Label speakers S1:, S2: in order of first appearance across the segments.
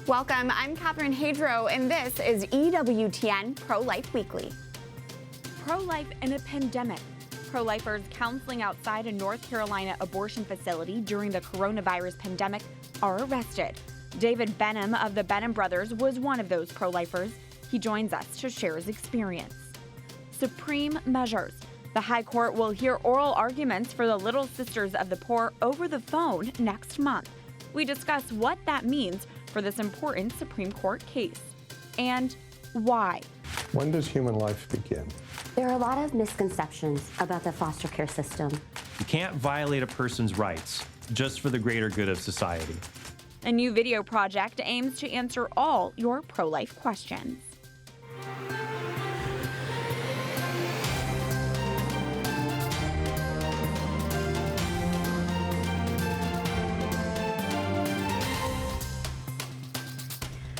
S1: Welcome, I'm Catherine Hadro, and this is EWTN Pro-Life Weekly. Pro-life in a pandemic. Pro-lifers counseling outside a North Carolina abortion facility during the coronavirus pandemic are arrested. David Benham of the Benham brothers was one of those pro-lifers. He joins us to share his experience. Supreme measures. The High Court will hear oral arguments for the Little Sisters of the Poor over the phone next month. We discuss what that means for this important Supreme Court case and why.
S2: When does human life begin?
S3: There are a lot of misconceptions about the foster care system.
S4: You can't violate a person's rights just for the greater good of society.
S1: A new video project aims to answer all your pro-life questions.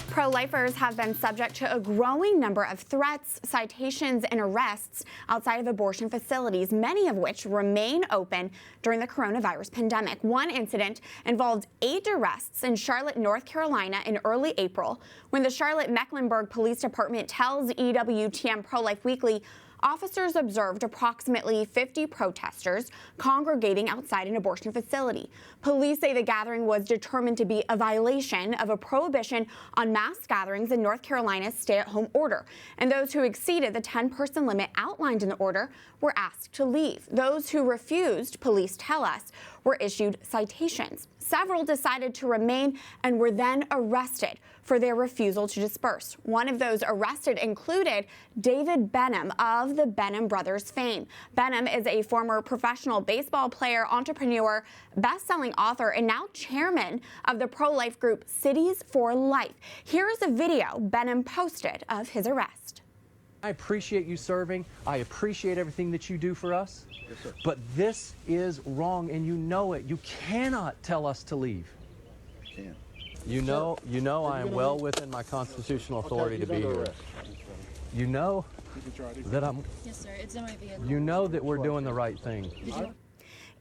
S1: Pro-lifers have been subject to a growing number of threats, citations, and arrests outside of abortion facilities, many of which remain open during the coronavirus pandemic. One incident involved 8 arrests in Charlotte, North Carolina in early April, when the Charlotte-Mecklenburg Police Department tells EWTN Pro-Life Weekly officers observed approximately 50 protesters congregating outside an abortion facility. Police say the gathering was determined to be a violation of a prohibition on mass gatherings in North Carolina's stay-at-home order, and those who exceeded the 10-person limit outlined in the order were asked to leave. Those who refused, police tell us, were issued citations. Several decided to remain and were then arrested for their refusal to disperse. One of those arrested included David Benham of the Benham brothers fame. Benham is a former professional baseball player, entrepreneur, best-selling author, and now chairman of the pro-life group Cities for Life. Here is a video Benham posted of his arrest.
S5: I appreciate you serving. I appreciate everything that you do for us. Yes, sir. But this is wrong, and you know it. You cannot tell us to leave. You know I am well within my constitutional authority to be here. You know that I'm.
S6: Yes, sir. It's in my vehicle.
S5: You know that we're doing the right thing.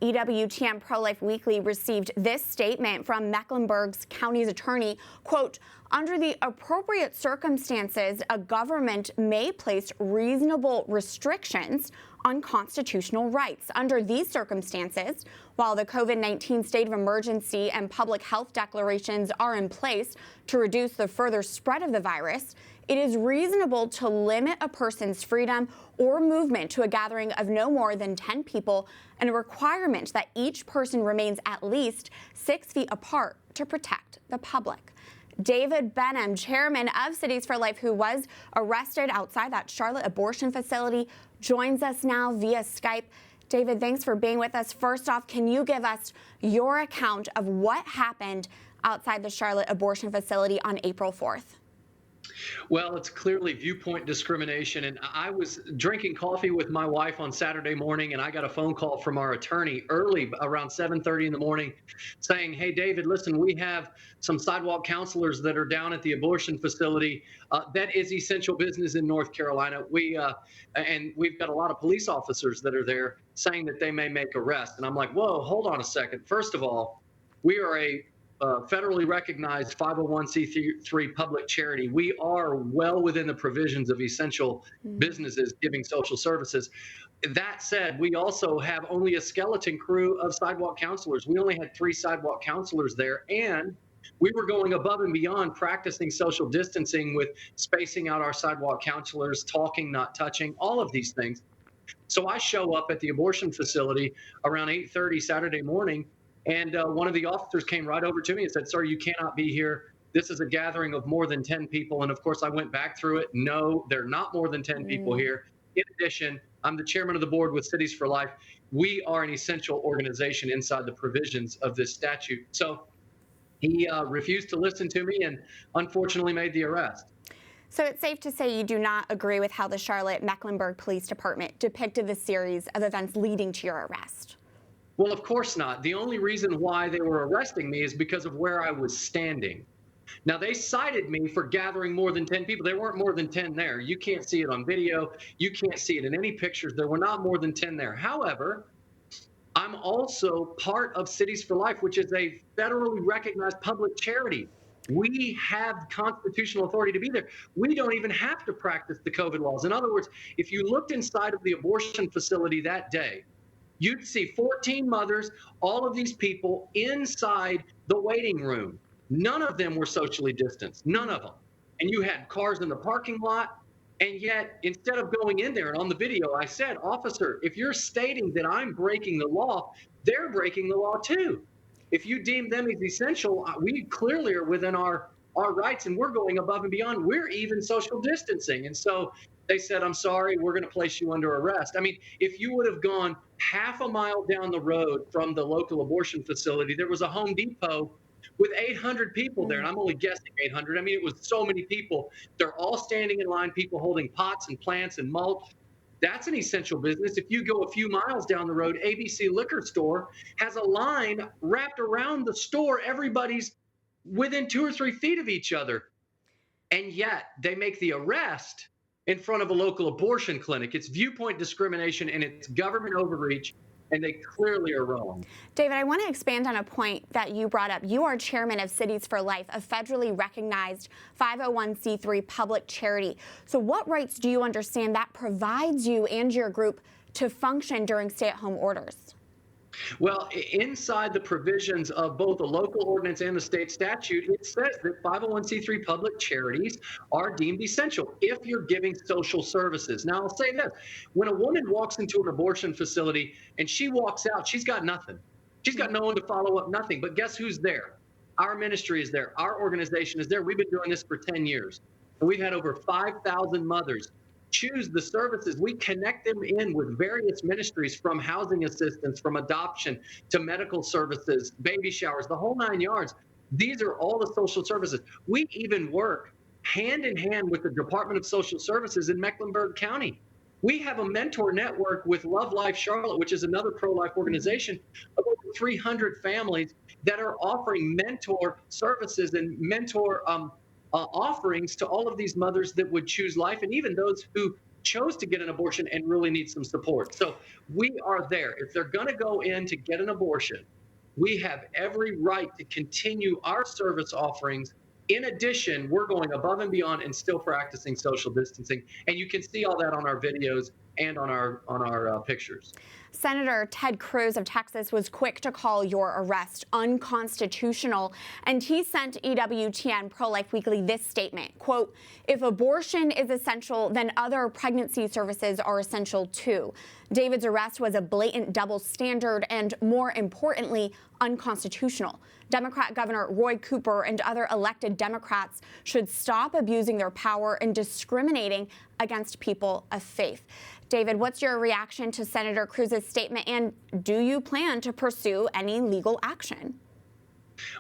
S1: EWTN Pro-Life Weekly received this statement from Mecklenburg County's attorney, quote, "Under the appropriate circumstances, a government may place reasonable restrictions on constitutional rights. Under these circumstances, while the COVID-19 state of emergency and public health declarations are in place to reduce the further spread of the virus, it is reasonable to limit a person's freedom or movement to a gathering of no more than 10 people and a requirement that each person remains at least 6 feet apart to protect the public." David Benham, chairman of Cities for Life, who was arrested outside that Charlotte abortion facility, joins us now via Skype. David, thanks for being with us. First off, can you give us your account of what happened outside the Charlotte abortion facility on April 4th?
S7: Well, it's clearly viewpoint discrimination. And I was drinking coffee with my wife on Saturday morning, and I got a phone call from our attorney early, around 7:30 in the morning, saying, "Hey, David, listen, we have some sidewalk counselors that are down at the abortion facility. That is essential business in North Carolina. And we've got a lot of police officers that are there saying that they may make arrests." And I'm like, whoa, hold on a second. First of all, we are a federally recognized 501c3 public charity. We are well within the provisions of essential businesses giving social services. That said, we also have only a skeleton crew of sidewalk counselors. We only had 3 sidewalk counselors there, and we were going above and beyond practicing social distancing with spacing out our sidewalk counselors, talking, not touching, all of these things. So I show up at the abortion facility around 8:30 Saturday morning, and one of the officers came right over to me and said, "Sir, you cannot be here. This is a gathering of more than 10 people. And of course, I went back through it. No, there are not more than 10 people here. In addition, I'm the chairman of the board with Cities for Life. We are an essential organization inside the provisions of this statute." So he refused to listen to me and unfortunately made the arrest.
S1: So it's safe to say you do not agree with how the Charlotte-Mecklenburg Police Department depicted the series of events leading to your arrest?
S7: Well, of course not. The only reason why they were arresting me is because of where I was standing. Now, they cited me for gathering more than 10 people. There weren't more than 10 there. You can't see it on video. You can't see it in any pictures. There were not more than 10 there. However, I'm also part of Cities for Life, which is a federally recognized public charity. We have constitutional authority to be there. We don't even have to practice the COVID laws. In other words, if you looked inside of the abortion facility that day, you'd see 14 mothers, all of these people inside the waiting room. None of them were socially distanced, none of them. And you had cars in the parking lot. And yet, instead of going in there, and on the video, I said, officer, if you're stating that I'm breaking the law, they're breaking the law too. If you deem them as essential, we clearly are within our rights, and we're going above and beyond. We're even social distancing. And so they said, I'm sorry, we're going to place you under arrest. I mean, if you would have gone half a mile down the road from the local abortion facility, there was a Home Depot with 800 people there, and I'm only guessing 800. I mean, it was so many people. They're all standing in line, people holding pots and plants and mulch. That's an essential business. If you go a few miles down the road, ABC Liquor Store has a line wrapped around the store. Everybody's within 2 or 3 feet of each other. And yet they make the arrest in front of a local abortion clinic. It's viewpoint discrimination and it's government overreach. And they clearly are wrong.
S1: David, I want to expand on a point that you brought up. You are chairman of Cities for Life, a federally recognized 501c3 public charity. So what rights do you understand that provides you and your group to function during stay-at-home orders?
S7: Well, inside the provisions of both the local ordinance and the state statute, it says that 501c3 public charities are deemed essential if you're giving social services. Now, I'll say this. When a woman walks into an abortion facility and she walks out, she's got nothing. She's got no one to follow up, nothing. But guess who's there? Our ministry is there. Our organization is there. We've been doing this for 10 years. And we've had over 5,000 mothers choose the services. We connect them in with various ministries, from housing assistance, from adoption to medical services, baby showers, the whole 9 yards. These are all the social services. We even work hand in hand with the Department of Social Services in Mecklenburg County. We have a mentor network with Love Life Charlotte, which is another pro-life organization, of over 300 families that are offering mentor services and mentor offerings to all of these mothers that would choose life, and even those who chose to get an abortion and really need some support. So we are there. If they're going to go in to get an abortion, we have every right to continue our service offerings. In addition, we're going above and beyond and still practicing social distancing. And you can see all that on our videos and on our pictures.
S1: Senator Ted Cruz of Texas was quick to call your arrest unconstitutional, and he sent EWTN Pro-Life Weekly this statement, quote, "If abortion is essential, then other pregnancy services are essential too. David's arrest was a blatant double standard and, more importantly, unconstitutional. Democrat Governor Roy Cooper and other elected Democrats should stop abusing their power and discriminating against people of faith." David, what's your reaction to Senator Cruz's statement, and do you plan to pursue any legal action?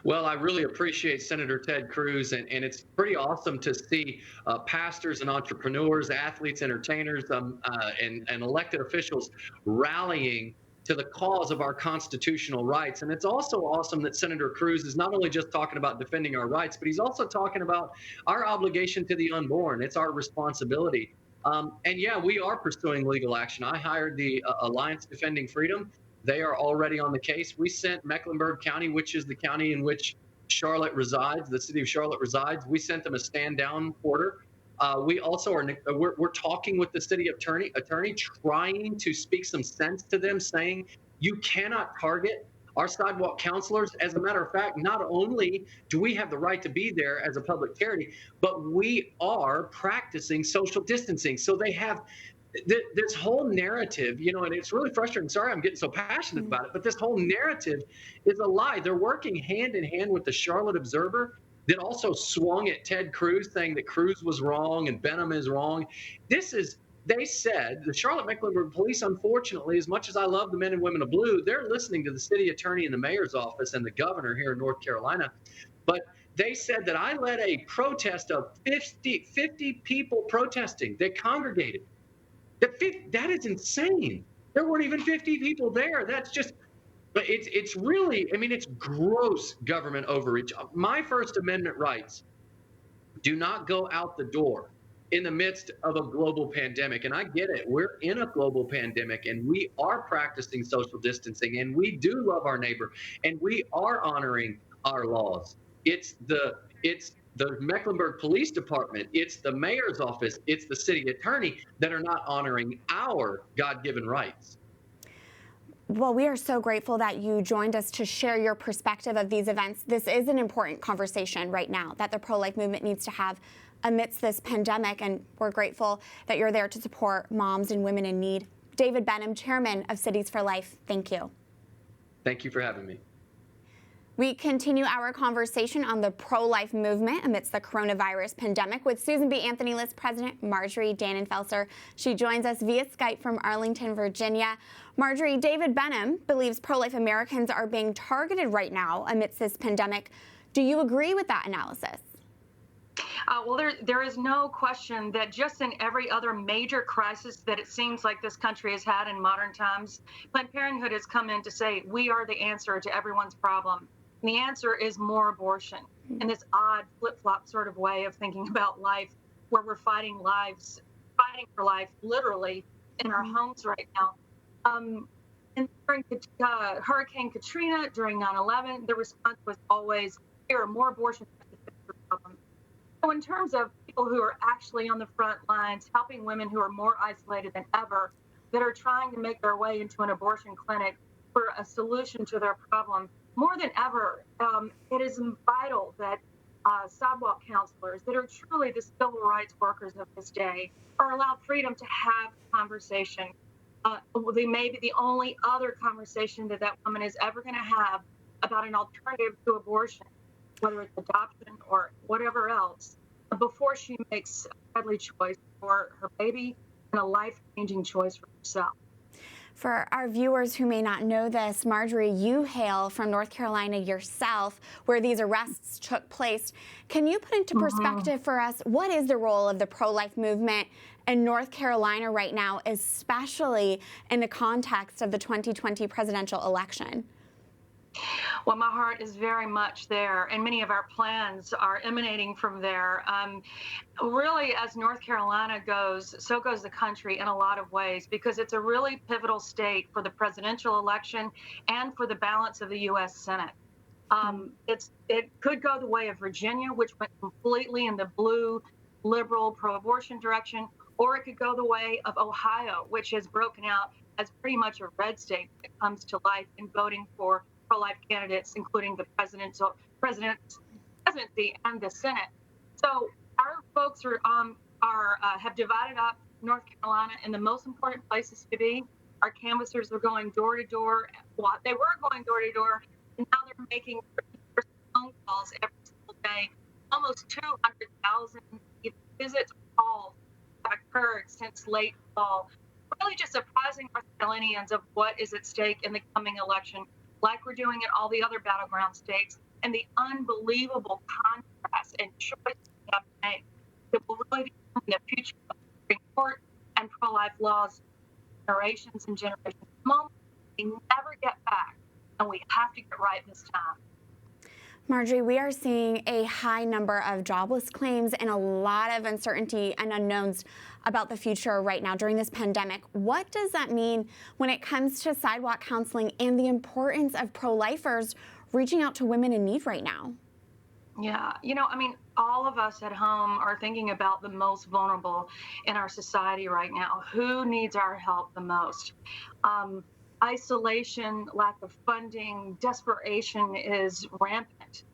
S7: Well, I really appreciate Senator Ted Cruz, and it's pretty awesome to see pastors and entrepreneurs, athletes, entertainers, and elected officials rallying to the cause of our constitutional rights. And it's also awesome that Senator Cruz is not only just talking about defending our rights, but he's also talking about our obligation to the unborn. It's our responsibility. And yeah, we are pursuing legal action. I hired the Alliance Defending Freedom. They are already on the case. We sent Mecklenburg County, which is the county in which Charlotte resides, the city of Charlotte resides. We sent them a stand-down order. We also we're talking with the city attorney, trying to speak some sense to them, saying you cannot target our sidewalk counselors. As a matter of fact, not only do we have the right to be there as a public charity, but we are practicing social distancing. So they have this whole narrative, and it's really frustrating. Sorry, I'm getting so passionate about it, but this whole narrative is a lie. They're working hand in hand with the Charlotte Observer that also swung at Ted Cruz, saying that Cruz was wrong and Benham is wrong. They said, the Charlotte Mecklenburg Police, unfortunately, as much as I love the men and women of blue, they're listening to the city attorney and the mayor's office and the governor here in North Carolina. But they said that I led a protest of 50 people protesting. They congregated. That is insane. There weren't even 50 people there. That's just, but it's really, it's gross government overreach. My First Amendment rights do not go out the door in the midst of a global pandemic. And I get it. We're in a global pandemic and we are practicing social distancing and we do love our neighbor and we are honoring our laws. It's the It's the Mecklenburg Police Department, it's the mayor's office, it's the city attorney that are not honoring our God-given rights.
S1: Well, we are so grateful that you joined us to share your perspective of these events. This is an important conversation right now that the pro-life movement needs to have amidst this pandemic, and we're grateful that you're there to support moms and women in need. David Benham, chairman of Cities for Life, thank you.
S7: Thank you for having me.
S1: We continue our conversation on the pro-life movement amidst the coronavirus pandemic with Susan B. Anthony List President Marjorie Dannenfelser. She joins us via Skype from Arlington, Virginia. Marjorie, David Benham believes pro-life Americans are being targeted right now amidst this pandemic. Do you agree with that analysis?
S6: Well, there is no question that just in every other major crisis that it seems like this country has had in modern times, Planned Parenthood has come in to say we are the answer to everyone's problem. And the answer is more abortion, in this odd flip-flop sort of way of thinking about life, where we're fighting for life, literally, in our homes right now. And during Hurricane Katrina, during 9/11, the response was always, here are more abortion problems. So in terms of people who are actually on the front lines, helping women who are more isolated than ever, that are trying to make their way into an abortion clinic for a solution to their problem, more than ever, it is vital that sidewalk counselors that are truly the civil rights workers of this day are allowed freedom to have conversation. They may be the only other conversation that woman is ever going to have about an alternative to abortion, whether it's adoption or whatever else, before she makes a deadly choice for her baby and a life-changing choice for herself.
S1: For our viewers who may not know this, Marjorie, you hail from North Carolina yourself, where these arrests took place. Can you put into perspective for us, what is the role of the pro-life movement in North Carolina right now, especially in the context of the 2020 presidential election?
S6: Well, my heart is very much there, and many of our plans are emanating from there. Really, as North Carolina goes, so goes the country in a lot of ways, because it's a really pivotal state for the presidential election and for the balance of the U.S. Senate. It could go the way of Virginia, which went completely in the blue, liberal, pro-abortion direction, or it could go the way of Ohio, which has broken out as pretty much a red state when it comes to life and voting for pro-life candidates, including the presidency and the Senate. So our folks have divided up North Carolina in the most important places to be. Our canvassers are going door to door. Well, they were going door to door, and now they're making phone calls every single day. Almost 200,000 visits or calls have occurred since late fall. Really just surprising North Carolinians of what is at stake in the coming election, like we're doing in all the other battleground states, and the unbelievable contrast and choices we have to make that will really determine the future of the Supreme Court and pro-life laws, generations and generations. Moments we never get back, and we have to get right this time.
S1: Marjorie, we are seeing a high number of jobless claims and a lot of uncertainty and unknowns about the future right now during this pandemic. What does that mean when it comes to sidewalk counseling and the importance of pro-lifers reaching out to women in need right now?
S6: Yeah, all of us at home are thinking about the most vulnerable in our society right now. Who needs our help the most? Isolation, lack of funding, desperation is rampant.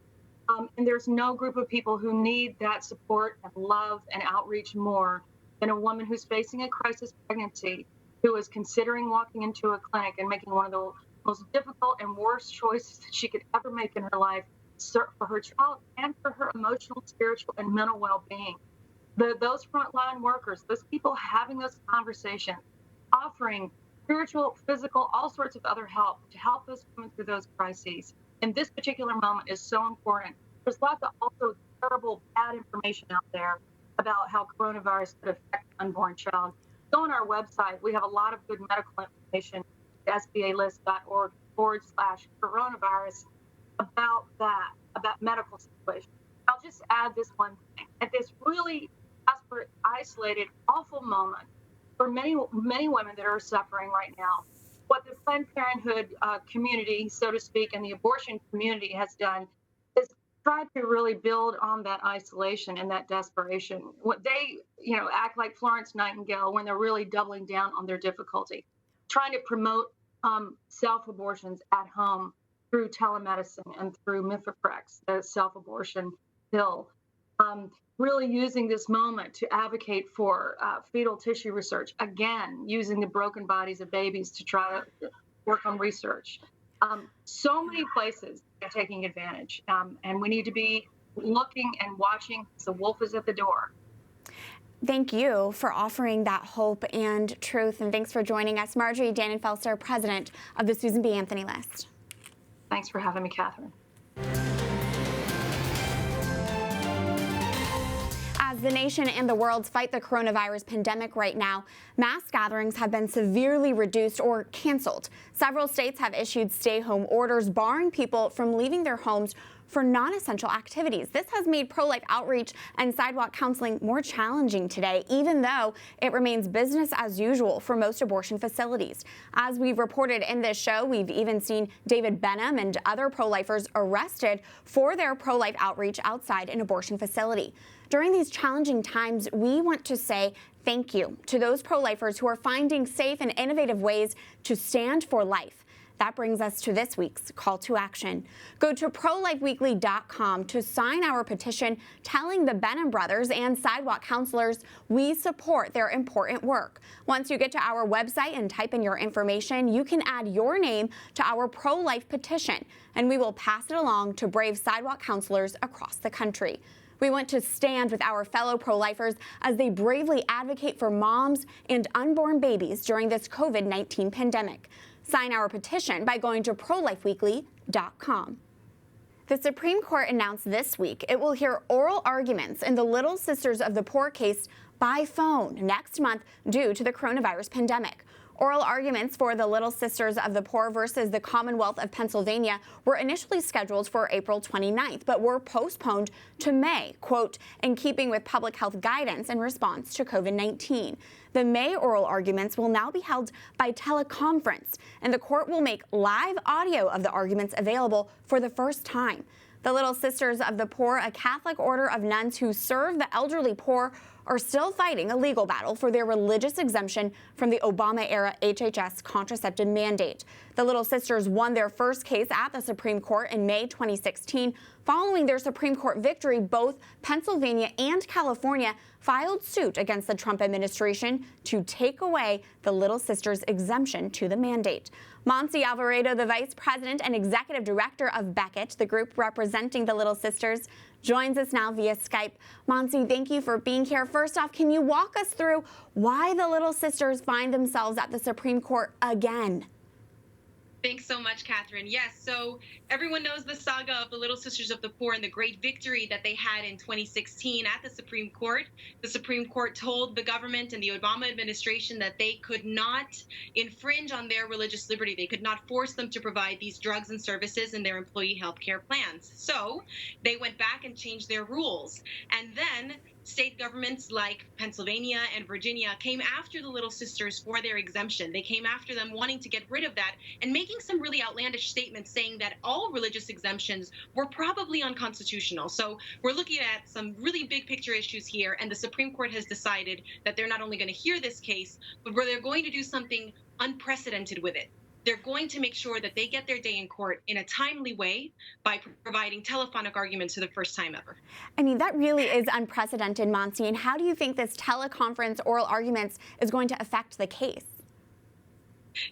S6: And there's no group of people who need that support and love and outreach more than a woman who's facing a crisis pregnancy, who is considering walking into a clinic and making one of the most difficult and worst choices that she could ever make in her life for her child and for her emotional, spiritual, and mental well-being. Those frontline workers, those people having those conversations, offering spiritual, physical, all sorts of other help to help those women through those crises. And this particular moment is so important. There's lots of also terrible, bad information out there about how coronavirus could affect an unborn child. Go on our website. We have a lot of good medical information, sbalist.org/coronavirus, about that, about medical situations. I'll just add this one thing. At this really desperate, isolated, awful moment, for many women that are suffering right now, what the Planned Parenthood community, so to speak, and the abortion community has done is tried to really build on that isolation and that desperation. What they, act like Florence Nightingale when they're really doubling down on their difficulty, trying to promote self-abortions at home through telemedicine and through Mifeprex, the self-abortion pill. Really using this moment to advocate for fetal tissue research, again, using the broken bodies of babies to try to work on research. So many places are taking advantage, and we need to be looking and watching because the wolf is at the door.
S1: Thank you for offering that hope and truth, and thanks for joining us. Marjorie Dannenfelser, president of the Susan B. Anthony List.
S6: Thanks for having me, Catherine.
S1: As the nation and the world fight the coronavirus pandemic right now, mass gatherings have been severely reduced or canceled. Several states have issued stay-home orders barring people from leaving their homes for non-essential activities. This has made pro-life outreach and sidewalk counseling more challenging today, even though it remains business as usual for most abortion facilities. As we've reported in this show, we've even seen David Benham and other pro-lifers arrested for their pro-life outreach outside an abortion facility. During these challenging times, we want to say thank you to those pro-lifers who are finding safe and innovative ways to stand for life. That brings us to this week's call to action. Go to ProLifeWeekly.com to sign our petition telling the Benham brothers and sidewalk counselors we support their important work. Once you get to our website and type in your information, you can add your name to our pro-life petition, and we will pass it along to brave sidewalk counselors across the country. We want to stand with our fellow pro-lifers as they bravely advocate for moms and unborn babies during this COVID-19 pandemic. Sign our petition by going to ProLifeWeekly.com. The Supreme Court announced this week it will hear oral arguments in the Little Sisters of the Poor case by phone next month due to the coronavirus pandemic. Oral arguments for the Little Sisters of the Poor versus the Commonwealth of Pennsylvania were initially scheduled for April 29th, but were postponed to May, quote, in keeping with public health guidance in response to COVID-19. The May oral arguments will now be held by teleconference, and the court will make live audio of the arguments available for the first time. The Little Sisters of the Poor, a Catholic order of nuns who serve the elderly poor, are still fighting a legal battle for their religious exemption from the Obama-era HHS contraceptive mandate. The Little Sisters won their first case at the Supreme Court in May 2016. Following their Supreme Court victory, both Pennsylvania and California filed suit against the Trump administration to take away the Little Sisters' exemption to the mandate. Montse Alvarado, the vice president and executive director of Becket, the group representing the Little Sisters, joins us now via Skype. Montse, thank you for being here. First off, can you walk us through why the Little Sisters find themselves at the Supreme Court again?
S8: Thanks so much, Catherine. Yes, so everyone knows the saga of the Little Sisters of the Poor and the great victory that they had in 2016 at the Supreme Court. The Supreme Court told the government and the Obama administration that they could not infringe on their religious liberty. They could not force them to provide these drugs and services in their employee health care plans. So they went back and changed their rules. And then state governments like Pennsylvania and Virginia came after the Little Sisters for their exemption. They came after them wanting to get rid of that and making some really outlandish statements saying that all religious exemptions were probably unconstitutional. So we're looking at some really big picture issues here, and the Supreme Court has decided that they're not only going to hear this case, but where they're going to do something unprecedented with it. They're going to make sure that they get their day in court in a timely way by providing telephonic arguments for the first time ever.
S1: I mean, that really is unprecedented, Montse. And how do you think this teleconference oral arguments is going to affect the case?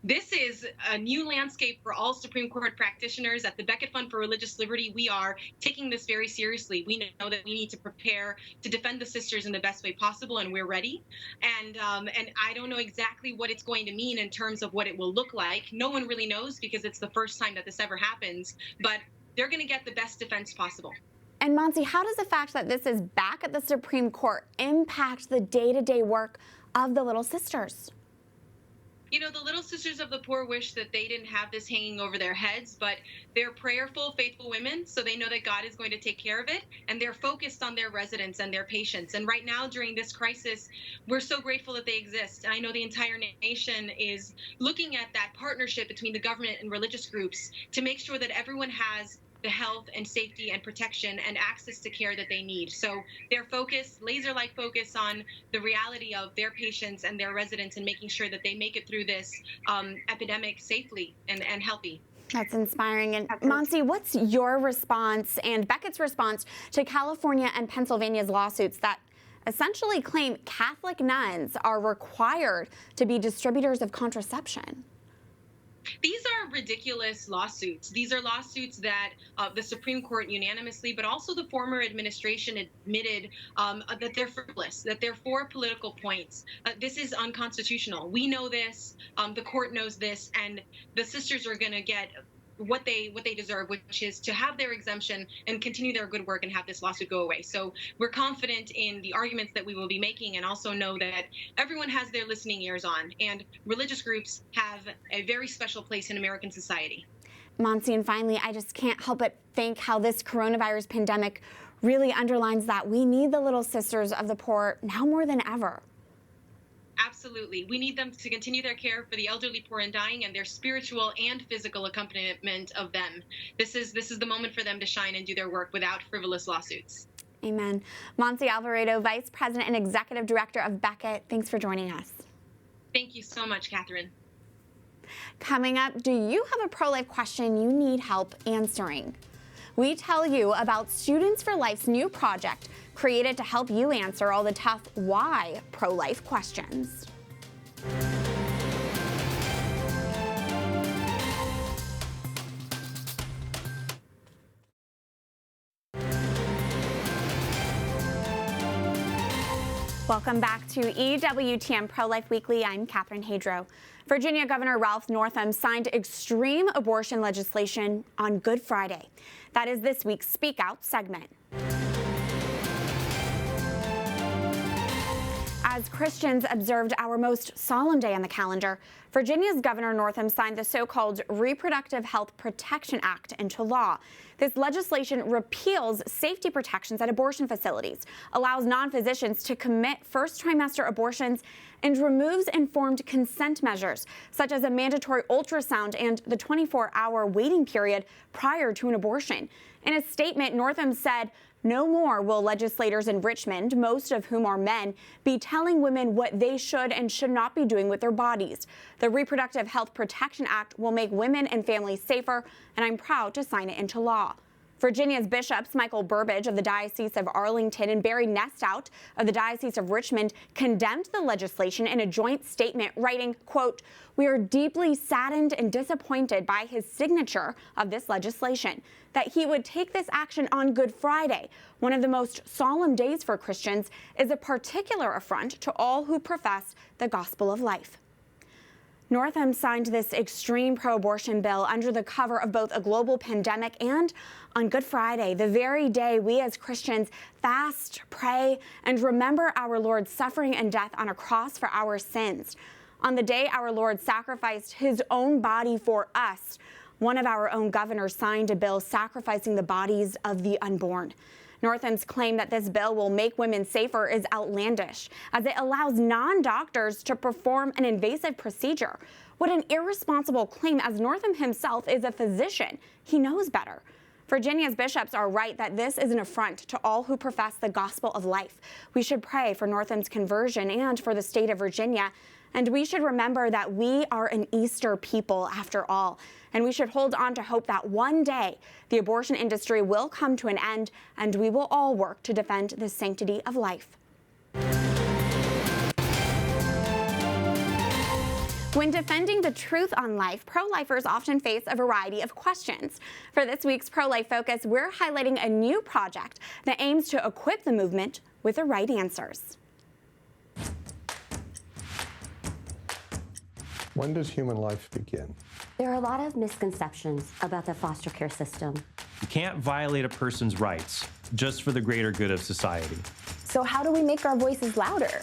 S8: This is a new landscape for all Supreme Court practitioners. At the Becket Fund for Religious Liberty, we are taking this very seriously. We know that we need to prepare to defend the sisters in the best way possible, and we're ready. And I don't know exactly what it's going to mean in terms of what it will look like. No one really knows because it's the first time that this ever happens, but they're going to get the best defense possible.
S1: And Montse, how does the fact that this is back at the Supreme Court impact the day-to-day work of the Little Sisters?
S8: You know, the Little Sisters of the Poor wish that they didn't have this hanging over their heads, but they're prayerful, faithful women, so they know that God is going to take care of it, and they're focused on their residents and their patients. And right now, during this crisis, we're so grateful that they exist. I know the entire nation is looking at that partnership between the government and religious groups to make sure that everyone has the health and safety and protection and access to care that they need. So their focus, laser-like focus on the reality of their patients and their residents and making sure that they make it through this epidemic safely and healthy.
S1: That's inspiring. And Montse, what's your response and Becket's response to California and Pennsylvania's lawsuits that essentially claim Catholic nuns are required to be distributors of contraception?
S8: These are ridiculous lawsuits. These are lawsuits that the Supreme Court unanimously, but also the former administration admitted that they're frivolous, that they're for political points. This is unconstitutional. We know this. The court knows this, and the sisters are going to get what they deserve, which is to have their exemption and continue their good work and have this lawsuit go away. So we're confident in the arguments that we will be making, and also know that everyone has their listening ears on, and religious groups have a very special place in American society.
S1: Montse, and finally, I just can't help but think how this coronavirus pandemic really underlines that we need the little sisters of the poor now more than ever.
S8: Absolutely. We need them to continue their care for the elderly, poor, and dying, and their spiritual and physical accompaniment of them. This is the moment for them to shine and do their work without frivolous lawsuits.
S1: Amen. Montse Alvarado, Vice President and Executive Director of Becket, thanks for joining us.
S8: Thank you so much, Catherine.
S1: Coming up, do you have a pro-life question you need help answering? We tell you about Students for Life's new project created to help you answer all the tough why pro-life questions. Welcome back to EWTN Pro-Life Weekly. I'm Catherine Hadro. Virginia Governor Ralph Northam signed extreme abortion legislation on Good Friday. That is this week's Speak Out segment. As Christians observed our most solemn day on the calendar, Virginia's Governor Northam signed the so-called Reproductive Health Protection Act into law. This legislation repeals safety protections at abortion facilities, allows non-physicians to commit first trimester abortions, and removes informed consent measures, such as a mandatory ultrasound and the 24-hour waiting period prior to an abortion. In a statement, Northam said, "No more will legislators in Richmond, most of whom are men, be telling women what they should and should not be doing with their bodies. The Reproductive Health Protection Act will make women and families safer, and I'm proud to sign it into law." Virginia's bishops, Michael Burbidge of the Diocese of Arlington and Barry Nestout of the Diocese of Richmond, condemned the legislation in a joint statement, writing, quote, "We are deeply saddened and disappointed by his signature of this legislation. That he would take this action on Good Friday, one of the most solemn days for Christians, is a particular affront to all who profess the gospel of life." Northam signed this extreme pro-abortion bill under the cover of both a global pandemic and on Good Friday, the very day we as Christians fast, pray, and remember our Lord's suffering and death on a cross for our sins. On the day our Lord sacrificed his own body for us, one of our own governors signed a bill sacrificing the bodies of the unborn. Northam's claim that this bill will make women safer is outlandish, as it allows non-doctors to perform an invasive procedure. What an irresponsible claim, as Northam himself is a physician. He knows better. Virginia's bishops are right that this is an affront to all who profess the gospel of life. We should pray for Northam's conversion and for the state of Virginia. And we should remember that we are an Easter people after all. And we should hold on to hope that one day the abortion industry will come to an end and we will all work to defend the sanctity of life. When defending the truth on life, pro-lifers often face a variety of questions. For this week's Pro-Life Focus, we're highlighting a new project that aims to equip the movement with the right answers.
S2: When does human life begin?
S3: There are a lot of misconceptions about the foster care system.
S4: You can't violate a person's rights just for the greater good of society.
S1: So how do we make our voices louder?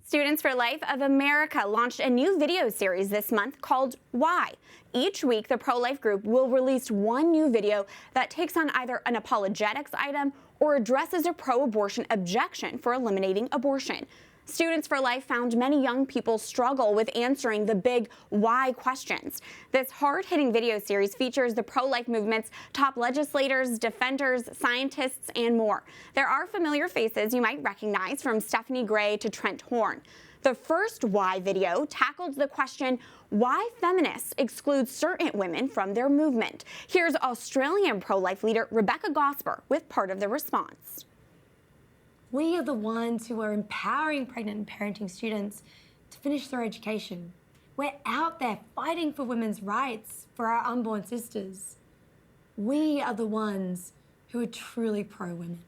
S1: Students for Life of America launched a new video series this month called Why? Each week, the pro-life group will release one new video that takes on either an apologetics item or addresses a pro-abortion objection for eliminating abortion. Students for Life found many young people struggle with answering the big why questions. This hard-hitting video series features the pro-life movement's top legislators, defenders, scientists, and more. There are familiar faces you might recognize, from Stephanie Gray to Trent Horn. The first why video tackled the question, why feminists exclude certain women from their movement. Here's Australian pro-life leader Rebecca Gosper with part of the response.
S9: We are the ones who are empowering pregnant and parenting students to finish their education. We're out there fighting for women's rights, for our unborn sisters. We are the ones who are truly pro-women.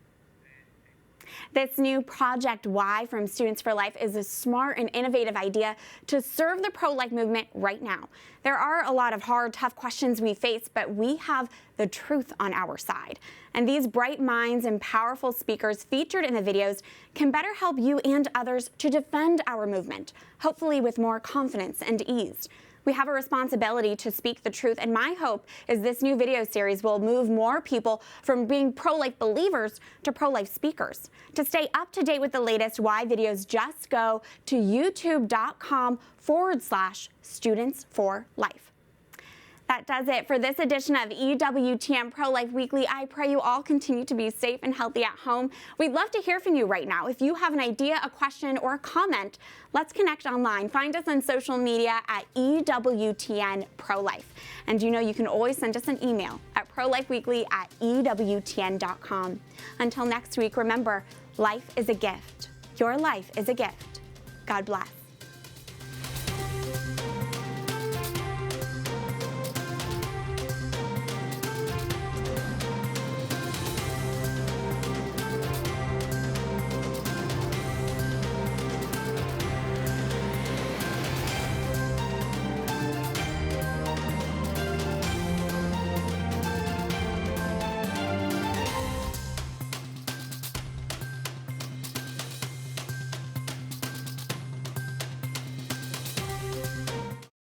S1: This new Project Y from Students for Life is a smart and innovative idea to serve the pro-life movement right now. There are a lot of hard, tough questions we face, but we have the truth on our side. And these bright minds and powerful speakers featured in the videos can better help you and others to defend our movement, hopefully with more confidence and ease. We have a responsibility to speak the truth, and my hope is this new video series will move more people from being pro-life believers to pro-life speakers. To stay up to date with the latest Why videos, just go to youtube.com/Students for Life. That does it for this edition of EWTN Pro-Life Weekly. I pray you all continue to be safe and healthy at home. We'd love to hear from you right now. If you have an idea, a question, or a comment, let's connect online. Find us on social media at EWTN Pro-Life. And you can always send us an email at prolifeweekly@ewtn.com. Until next week, remember, life is a gift. Your life is a gift. God bless.